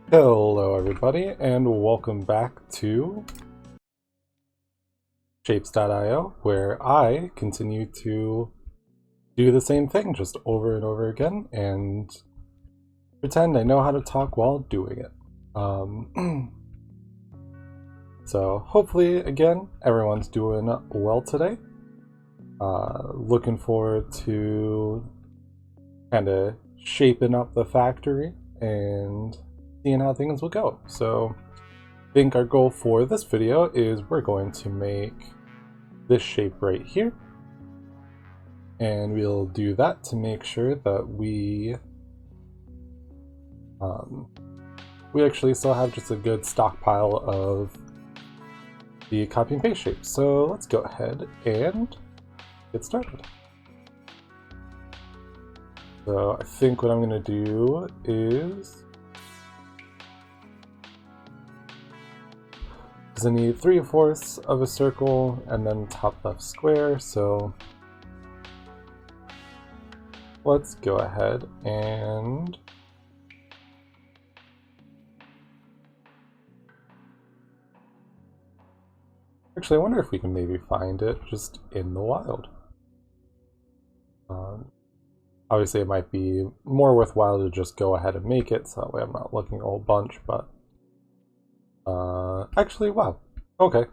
Hello everybody and welcome back to Shapes.io, where I continue to do the same thing just over and over again and pretend I know how to talk while doing it. So hopefully again everyone's doing well today. Looking forward to kind of shaping up the factory and seeing how things will go. So I think our goal for this video is we're going to make this shape right here, and we'll do that to make sure that we actually still have just a good stockpile of the copy and paste shapes. So let's go ahead and get started. So I think what I'm going to do is I need 3/4 of a circle and then top left square, so let's go ahead and actually I wonder if we can maybe find it just in the wild. Obviously it might be more worthwhile to just go ahead and make it, so that way I'm not looking a whole bunch, but actually, wow. Okay.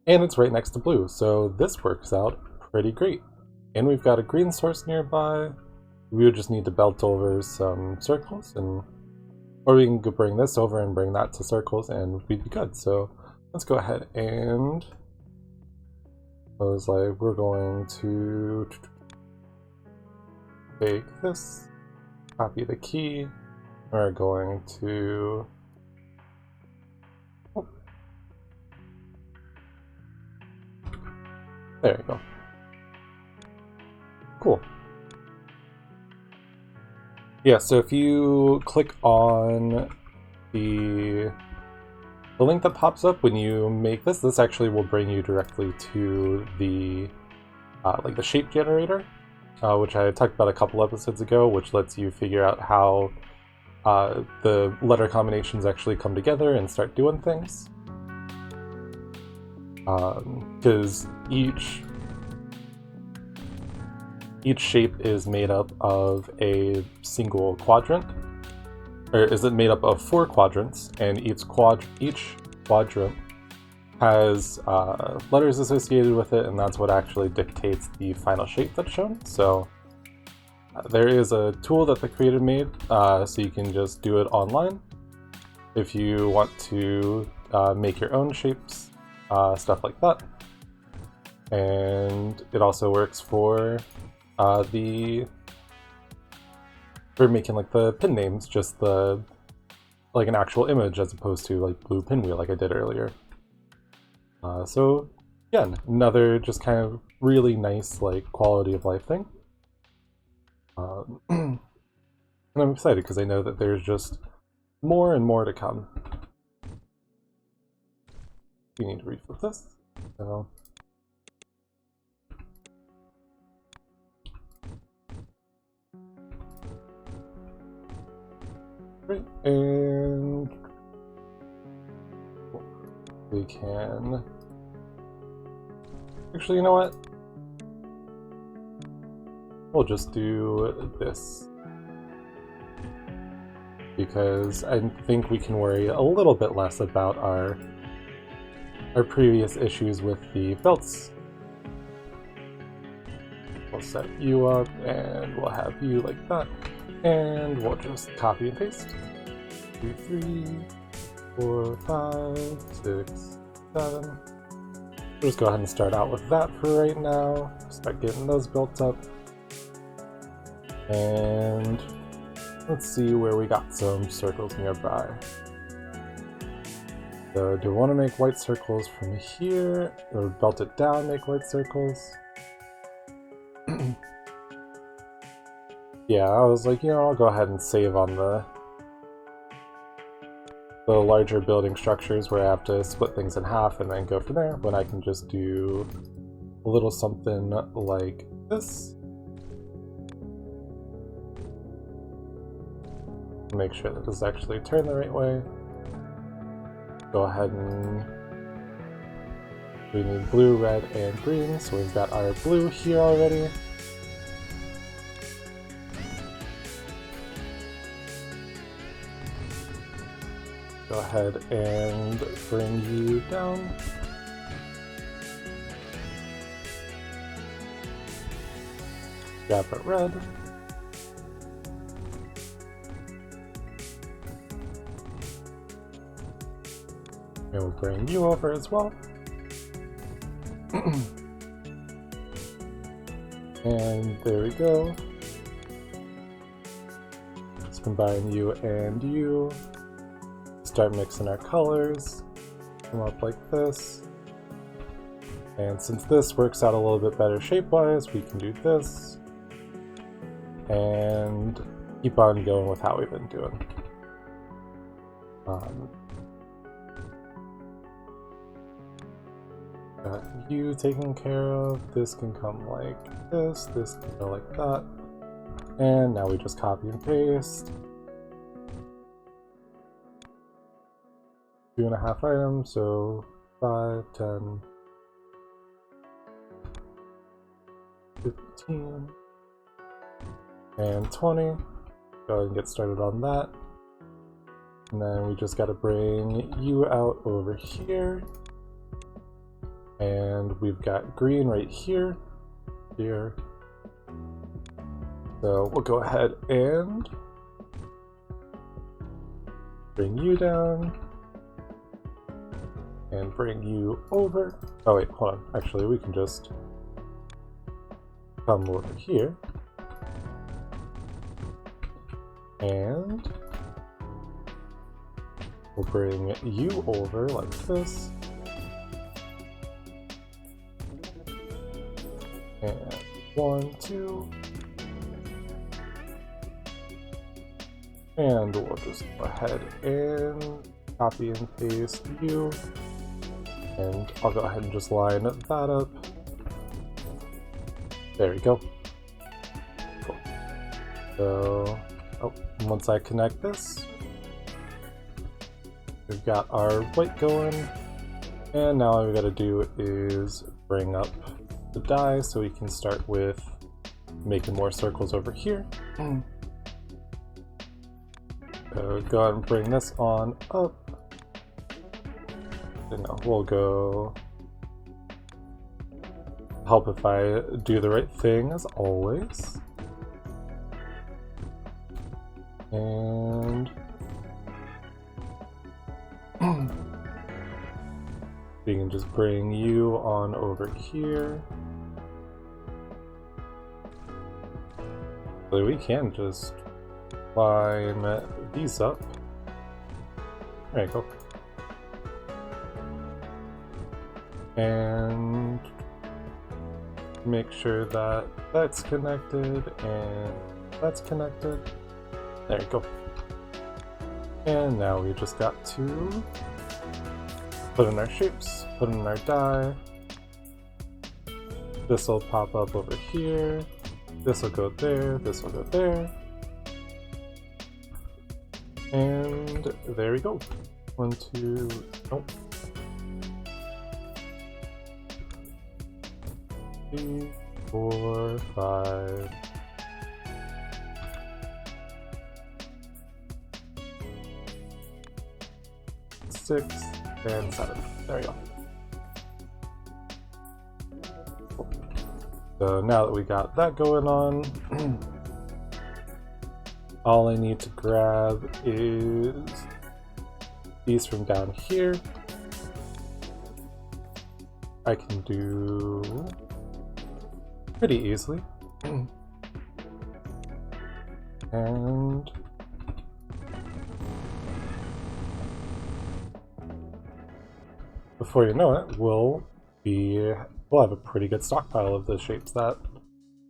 And it's right next to blue, so this works out pretty great. And we've got a green source nearby. We would just need to belt over some circles, or we can bring this over and bring that to circles, and we'd be good. So let's go ahead and I was like, we're going to take this, copy the key. We're going to there you go. Cool. Yeah, so if you click on the link that pops up when you make this actually will bring you directly to the like the shape generator, which I talked about a couple episodes ago, which lets you figure out how the letter combinations actually come together and start doing things. Because each shape is made up of a single quadrant, or is it made up of 4 quadrants, and each quadrant has letters associated with it, and that's what actually dictates the final shape that's shown. So there is a tool that the creator made, so you can just do it online if you want to make your own shapes. Stuff like that. And it also works for making like the pin names, just like an actual image as opposed to like blue pinwheel like I did earlier. So again, another just kind of really nice like quality of life thing. And I'm excited because I know that there's just more and more to come. We need to reflip this. So great, and we can actually, you know what? We'll just do this because I think we can worry a little bit less about our previous issues with the belts. We'll set you up and we'll have you like that, and we'll just copy and paste. 2, 3, 4, 5, 6, 7. We'll just go ahead and start out with that for right now. Start getting those built up. And let's see where we got some circles nearby. So do we want to make white circles from here, or belt it down, make white circles? Yeah, I was like, you know, I'll go ahead and save on the larger building structures where I have to split things in half and then go from there, when I can just do a little something like this. Make sure that this is actually turned the right way. Go ahead and we need blue, red, and green, so we've got our blue here already. Go ahead and bring you down. Grab it red. And we'll bring you over as well. And there we go. Let's combine you and you. Start mixing our colors. Come up like this. And since this works out a little bit better shape-wise, we can do this. And keep on going with how we've been doing. Got you taken care of. This can come like this can go like that. And now we just copy and paste. 2.5 items, so 5, 10, 15, and 20. Go ahead and get started on that. And then we just gotta bring you out over here. And we've got green right here. Here. So we'll go ahead and bring you down. And bring you over. Oh wait, hold on. Actually, we can just come over here. And we'll bring you over like this. And 1, 2. And we'll just go ahead and copy and paste you. And I'll go ahead and just line that up. There we go. Cool. So, once I connect this, we've got our white going. And now all we gotta do is bring up the die so we can start with making more circles over here. So go ahead and bring this on up. And we'll go help if I do the right thing as always. And we can just bring you on over here. So we can just line these up. There you go. And make sure that that's connected and that's connected. There you go. And now we just got to put in our shapes, put in our die. This will pop up over here. This will go there, this will go there. And there we go. 1, 2, nope. 3, 4, 5. 6, and 7. There we go. Cool. So now that we got that going on, all I need to grab is these from down here. I can do pretty easily. And before you know it, we'll have a pretty good stockpile of the shapes that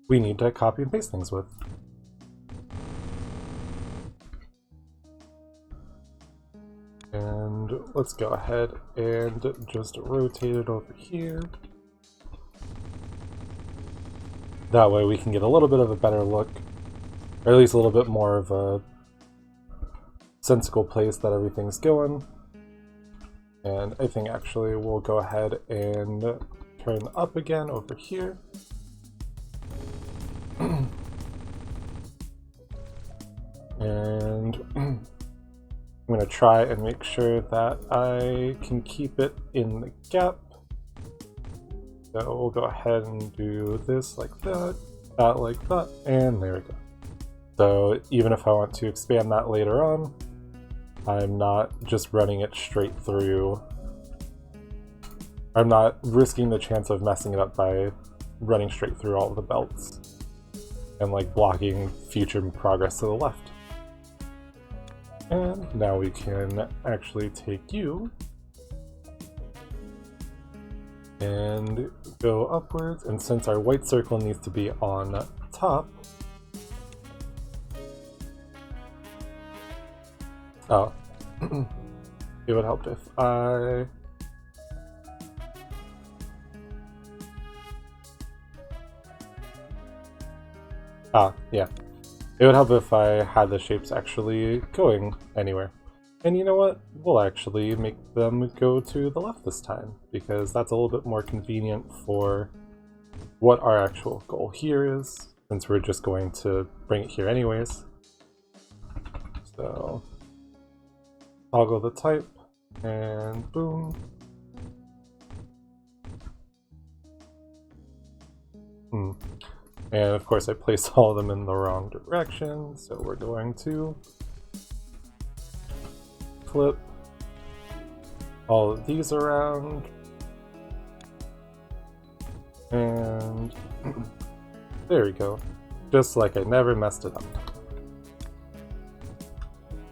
we need to copy and paste things with. And let's go ahead and just rotate it over here. That way we can get a little bit of a better look, or at least a little bit more of a sensible place that everything's going. And I think actually we'll go ahead and turn up again over here. And I'm going to try and make sure that I can keep it in the gap. So we'll go ahead and do this like that, that like that, and there we go. So even if I want to expand that later on, I'm not just running it straight through. I'm not risking the chance of messing it up by running straight through all of the belts and like blocking future progress to the left. And now we can actually take you and go upwards, and since our white circle needs to be on top, oh, it would help if I yeah. It would help if I had the shapes actually going anywhere. And you know what? We'll actually make them go to the left this time, because that's a little bit more convenient for what our actual goal here is, since we're just going to bring it here anyways. So, toggle the type, and boom. And of course I placed all of them in the wrong direction, so we're going to flip all of these around, and there we go, just like I never messed it up.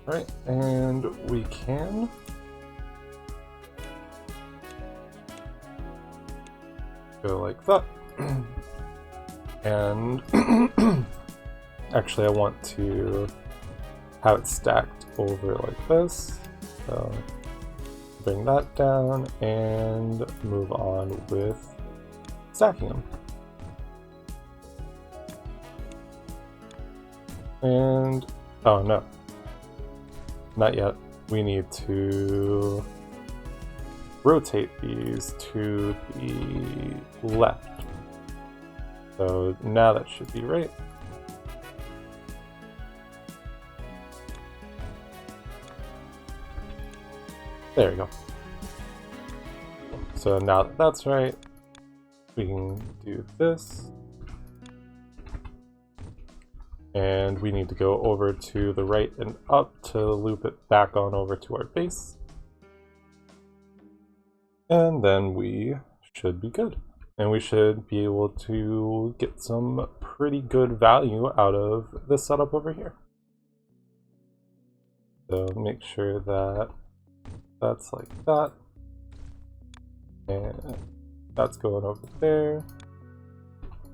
Alright, and we can go like that. And actually I want to have it stacked over like this, so bring that down and move on with stacking them. And oh no, not yet. We need to rotate these to the left. So now that should be right. There we go. So now that that's right, we can do this. And we need to go over to the right and up to loop it back on over to our base. And then we should be good. And we should be able to get some pretty good value out of this setup over here. So make sure that that's like that. And that's going over there.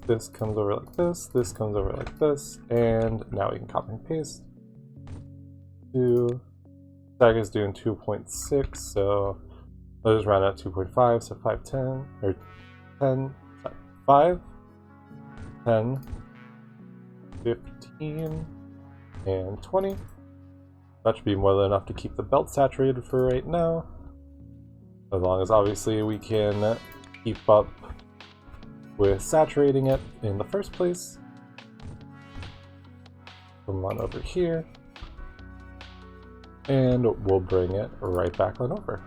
This comes over like this comes over like this, and now we can copy and paste. Stack is doing 2.6, so let's just round out 2.5, so 510, or 10, 5, 10, 15, and 20. That should be more than enough to keep the belt saturated for right now. As long as obviously we can keep up with saturating it in the first place. Come on over here. And we'll bring it right back on over.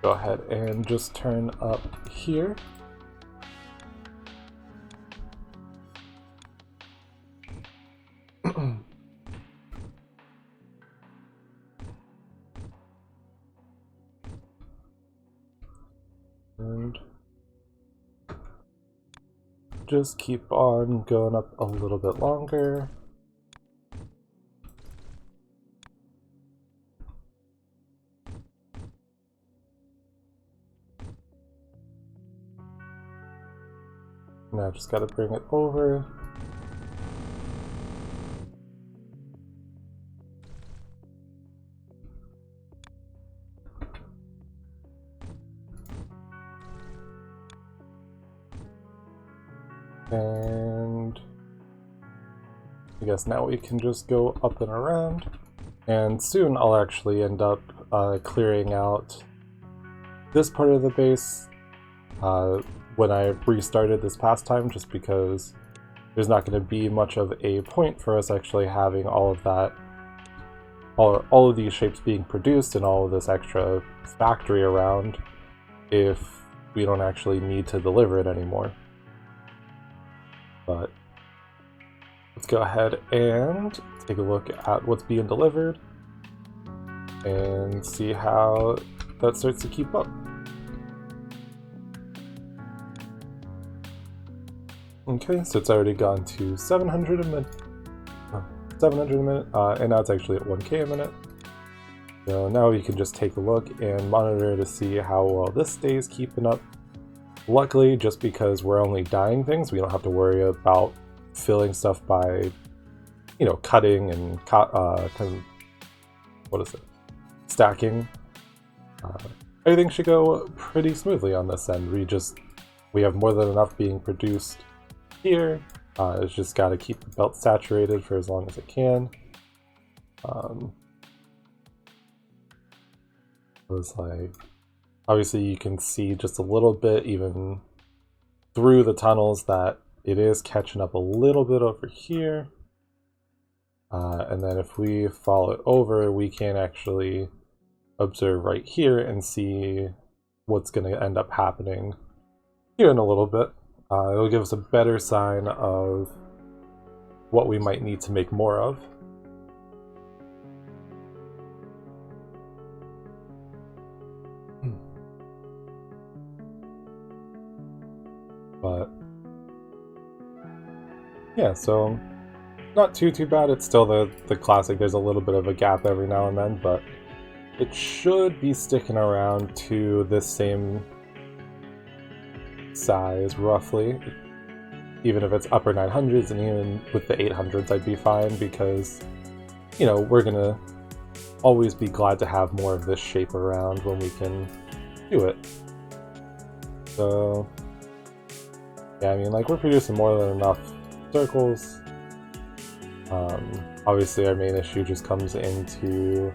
Go ahead and just turn up here. And just keep on going up a little bit longer. Now just gotta bring it over. And I guess now we can just go up and around. And soon I'll actually end up clearing out this part of the base when I restarted this past time, just because there's not going to be much of a point for us actually having all of that, all of these shapes being produced and all of this extra factory around if we don't actually need to deliver it anymore. But let's go ahead and take a look at what's being delivered and see how that starts to keep up. Okay, so it's already gone to 700 a minute, and now it's actually at 1K a minute. So now we can just take a look and monitor to see how well this stays keeping up. Luckily, just because we're only dyeing things, we don't have to worry about filling stuff by, you know, cutting and stacking. Everything should go pretty smoothly on this end. We have more than enough being produced here. It's just got to keep the belt saturated for as long as it can. It was like, obviously you can see just a little bit even through the tunnels that it is catching up a little bit over here. And then if we follow it over, we can actually observe right here and see what's going to end up happening here in a little bit. It'll give us a better sign of what we might need to make more of. But yeah, so not too bad. It's still the classic. There's a little bit of a gap every now and then, but it should be sticking around to this same size roughly. Even if it's upper 900s, and even with the 800s I'd be fine, because, you know, we're gonna always be glad to have more of this shape around when we can do it. So yeah, I mean, like, we're producing more than enough circles. Obviously our main issue just comes into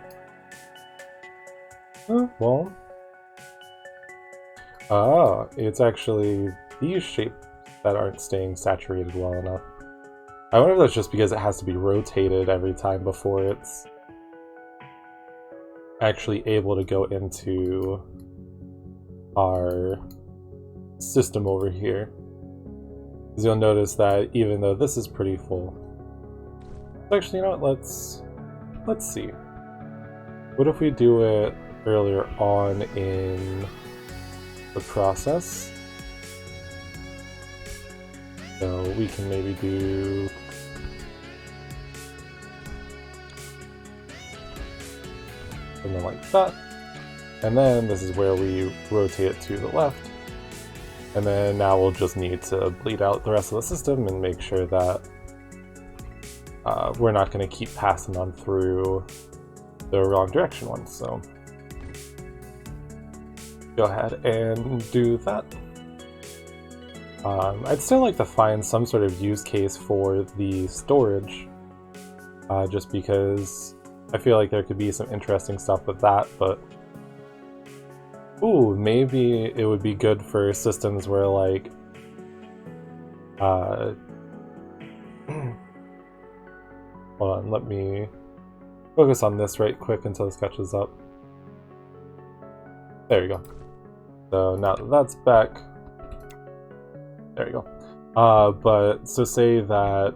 it's actually these shapes that aren't staying saturated well enough. I wonder if that's just because it has to be rotated every time before it's actually able to go into our system over here. Because you'll notice that even though this is pretty full, actually, you know what, let's see. What if we do it earlier on in the process? So we can maybe do something like that. And then this is where we rotate it to the left. And then now we'll just need to bleed out the rest of the system and make sure that we're not going to keep passing on through the wrong direction ones. So go ahead and do that. I'd still like to find some sort of use case for the storage, just because I feel like there could be some interesting stuff with that, but ooh, maybe it would be good for systems where, like, hold on, let me focus on this right quick until this catches up. There you go. So now that that's back, there you go. But so say that,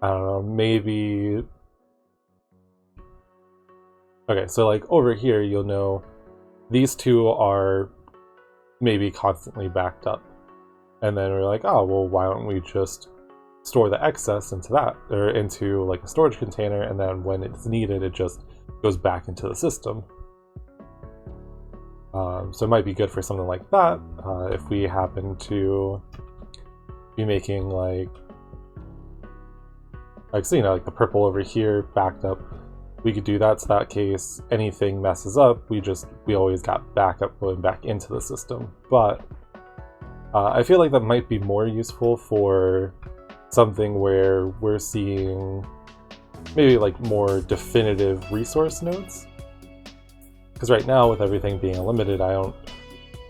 I don't know, maybe, okay, so like over here, you'll know these two are maybe constantly backed up. And then we're like, oh, well, why don't we just store the excess into that, or into like a storage container, and then when it's needed, it just goes back into the system. So it might be good for something like that, if we happen to be making like so, you know, like the purple over here backed up. We could do that, so that case anything messes up, we always got backup going back into the system. But I feel like that might be more useful for something where we're seeing maybe like more definitive resource nodes. Because right now, with everything being limited, I don't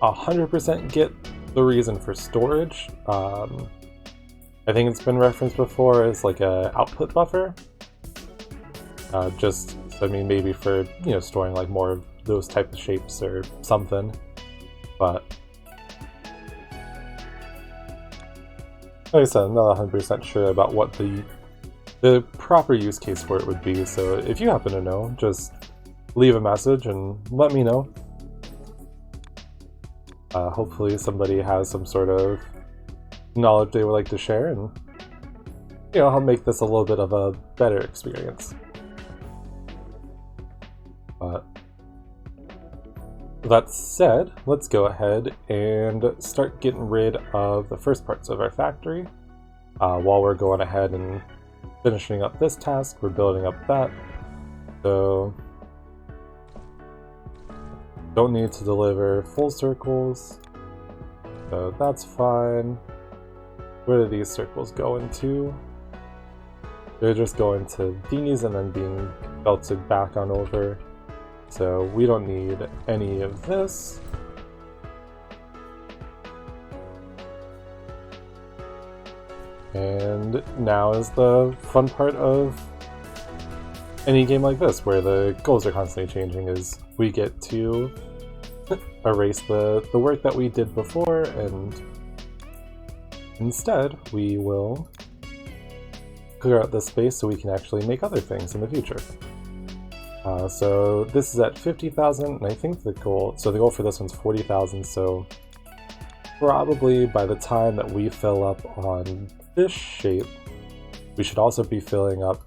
100% get the reason for storage. I think it's been referenced before as like a output buffer. Just, I mean, maybe for, you know, storing like more of those type of shapes or something. But like I said, I'm not 100% sure about what the proper use case for it would be. So if you happen to know, just leave a message and let me know. Hopefully somebody has some sort of knowledge they would like to share, and you know, help make this a little bit of a better experience. But that said, let's go ahead and start getting rid of the first parts of our factory. While we're going ahead and finishing up this task, we're building up that. So don't need to deliver full circles, so that's fine. Where do these circles go into? They're just going to these and then being belted back on over. So we don't need any of this. And now is the fun part of any game like this, where the goals are constantly changing, is we get to erase the work that we did before, and instead we will clear out this space so we can actually make other things in the future. So this is at 50,000, and I think the goal for this one's 40,000, so probably by the time that we fill up on this shape, we should also be filling up.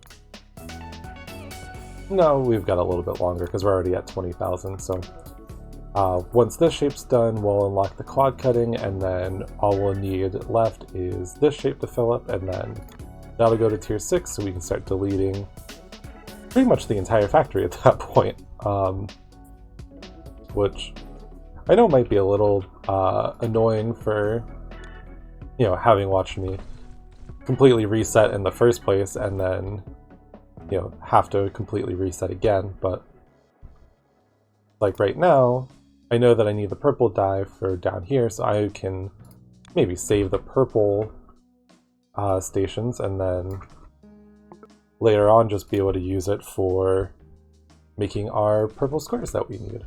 No, we've got a little bit longer because we're already at 20,000, so once this shape's done, we'll unlock the quad cutting, and then all we'll need left is this shape to fill up, and then that'll go to tier 6, so we can start deleting pretty much the entire factory at that point, which I know might be a little annoying for, you know, having watched me completely reset in the first place and then, you know, have to completely reset again. But like right now, I know that I need the purple dye for down here, so I can maybe save the purple stations and then later on just be able to use it for making our purple squares that we need.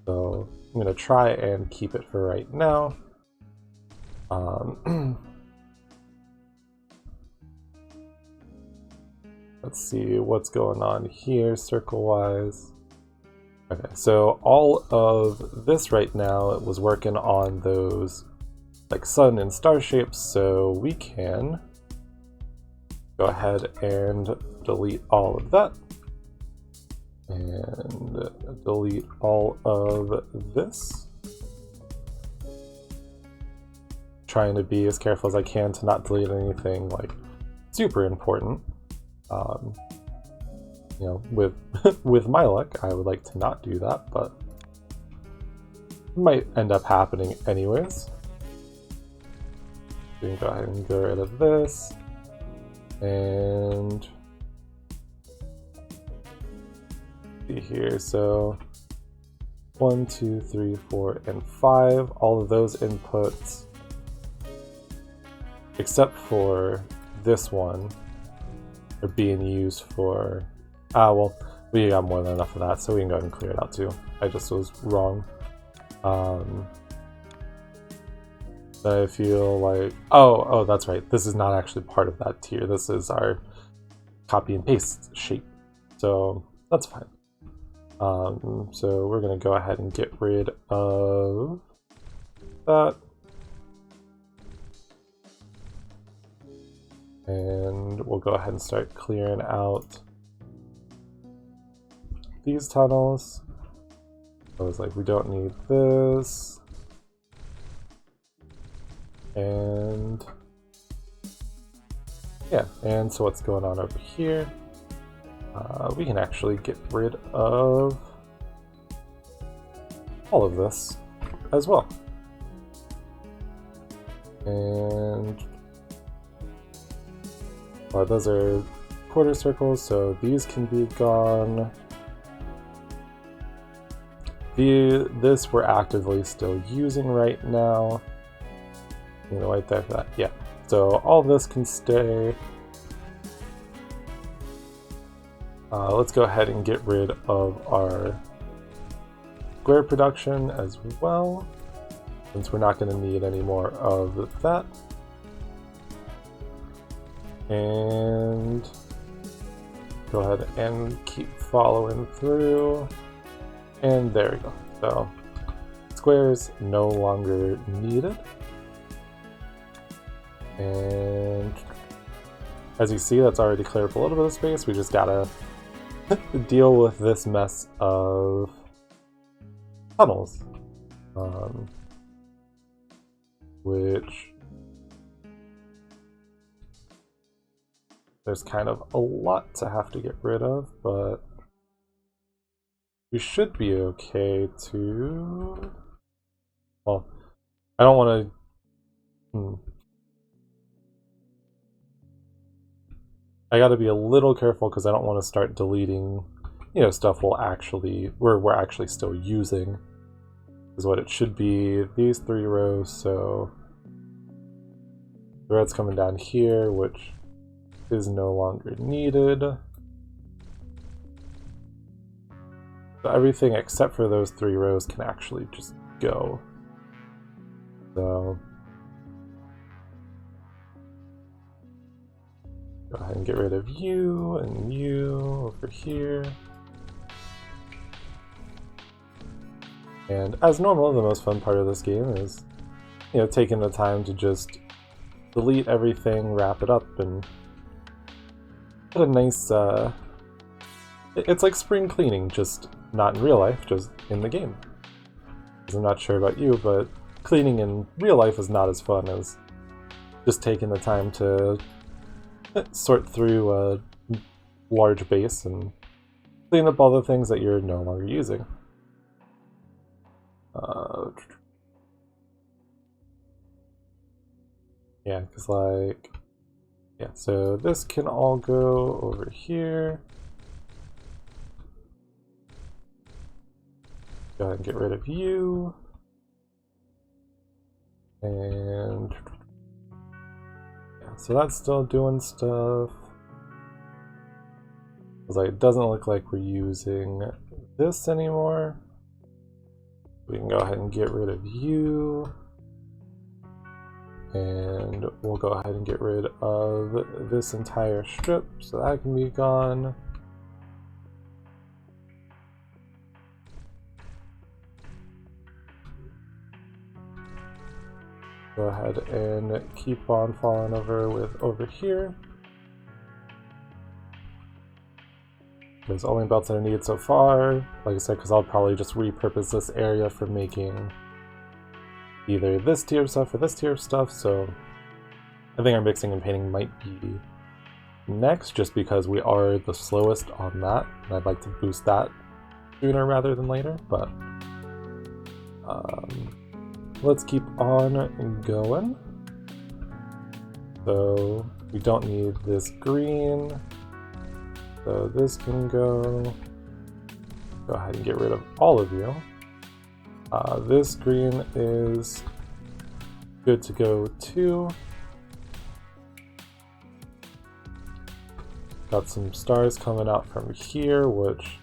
So I'm going to try and keep it for right now. Let's see what's going on here circle-wise. Okay, so all of this right now was working on those like sun and star shapes, so we can go ahead and delete all of that and delete all of this. Trying to be as careful as I can to not delete anything like super important. You know, with my luck, I would like to not do that, but it might end up happening anyways. We can go ahead and get rid of this, and see here. So 1, 2, 3, 4, and 5. All of those inputs, except for this one, are being used for. Well, we got more than enough of that, so we can go ahead and clear it out too. I just was wrong. I feel like, oh, that's right. This is not actually part of that tier. This is our copy and paste shape, so that's fine. So we're gonna go ahead and get rid of that, and we'll go ahead and start clearing out these tunnels. I was like, we don't need this. And yeah, and so what's going on over here? We can actually get rid of all of this as well. And well, those are quarter circles, so these can be gone. This we're actively still using right now. I'm gonna wait there for that. Yeah. So all this can stay. Let's go ahead and get rid of our square production as well, since we're not going to need any more of that. And go ahead and keep following through. And there we go. So squares no longer needed. And as you see, that's already cleared up a little bit of space. We just gotta deal with this mess of tunnels, which there's kind of a lot to have to get rid of, but we should be okay to... Well, I don't want to... I gotta be a little careful because I don't want to start deleting, you know, stuff we're actually still using. Is what it should be. These 3 rows, so the red's coming down here, which is no longer needed. So everything except for those 3 rows can actually just go. So go ahead and get rid of you and you over here. And as normal, the most fun part of this game is, you know, taking the time to just delete everything, wrap it up, and put a nice, it's like spring cleaning, just not in real life, just in the game. Because I'm not sure about you, but cleaning in real life is not as fun as just taking the time to sort through a large base and clean up all the things that you're no longer using. Yeah, because like, yeah, so this can all go over here. Go ahead and get rid of you. And yeah, so that's still doing stuff. Because like, it doesn't look like we're using this anymore. We can go ahead and get rid of you. And we'll go ahead and get rid of this entire strip, so that can be gone. Go ahead and keep on following over here. There's only belts that I need so far, like I said, because I'll probably just repurpose this area for making either this tier of stuff or this tier of stuff, so I think our mixing and painting might be next, just because we are the slowest on that, and I'd like to boost that sooner rather than later, but let's keep on going. So we don't need this green, so this can go. Go ahead and get rid of all of you. This green is good to go too. Got some stars coming out from here, which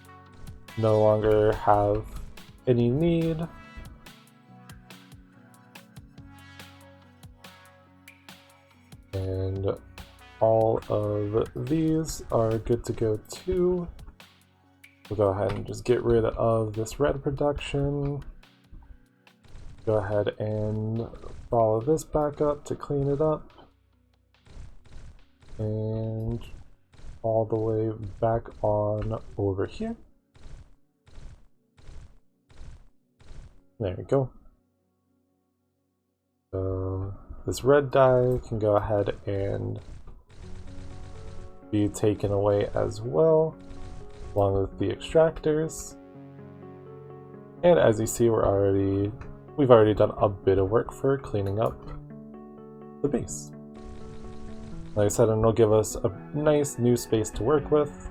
no longer have any need. And all of these are good to go too. We'll go ahead and just get rid of this red production. Go ahead and follow this back up to clean it up. And all the way back on over here. There we go. So this red dye can go ahead and be taken away as well, along with the extractors. And as you see, we've already done a bit of work for cleaning up the base. Like I said, and it'll give us a nice new space to work with,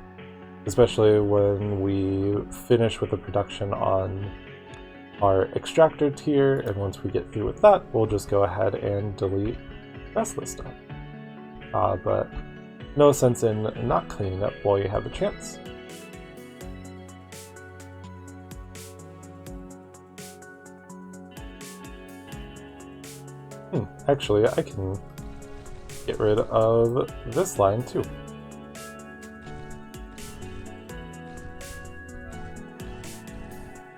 especially when we finish with the production on our extractor tier, and once we get through with that, we'll just go ahead and delete the rest of the stuff. But no sense in not cleaning up while you have the chance. Actually, I can get rid of this line too.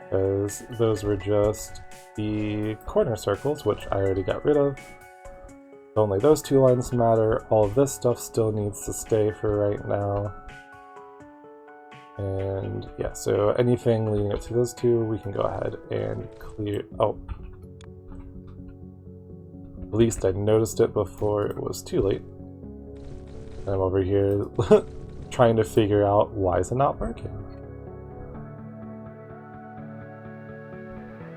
Because those were just the corner circles, which I already got rid of. Only those two lines matter. All of this stuff still needs to stay for right now. And yeah, so anything leading up to those two, we can go ahead and clear. Oh. At least I noticed it before it was too late. And I'm over here trying to figure out why is it not working.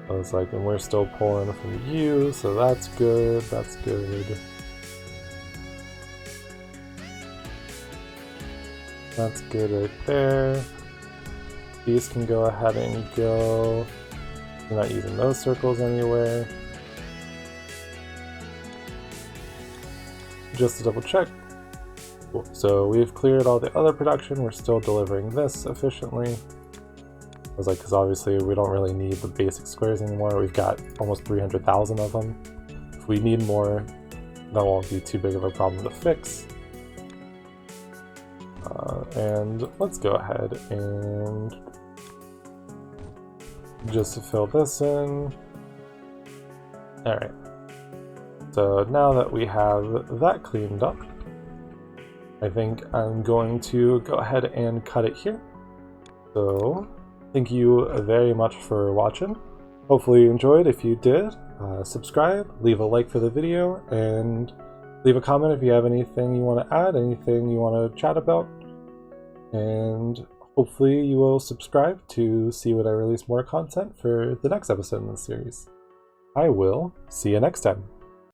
I was like, and we're still pulling from you, so that's good, that's good. That's good right there. These can go ahead and go. We're not using those circles anywhere. Just to double check. Cool. So we've cleared all the other production, we're still delivering this efficiently. I was like, because obviously we don't really need the basic squares anymore. We've got almost 300,000 of them. If we need more, that won't be too big of a problem to fix. And let's go ahead and just to fill this in. Alright. So now that we have that cleaned up, I think I'm going to go ahead and cut it here. So thank you very much for watching. Hopefully you enjoyed. If you did, subscribe, leave a like for the video, and leave a comment if you have anything you want to add, anything you want to chat about. And hopefully you will subscribe to see when I release more content for the next episode in this series. I will see you next time.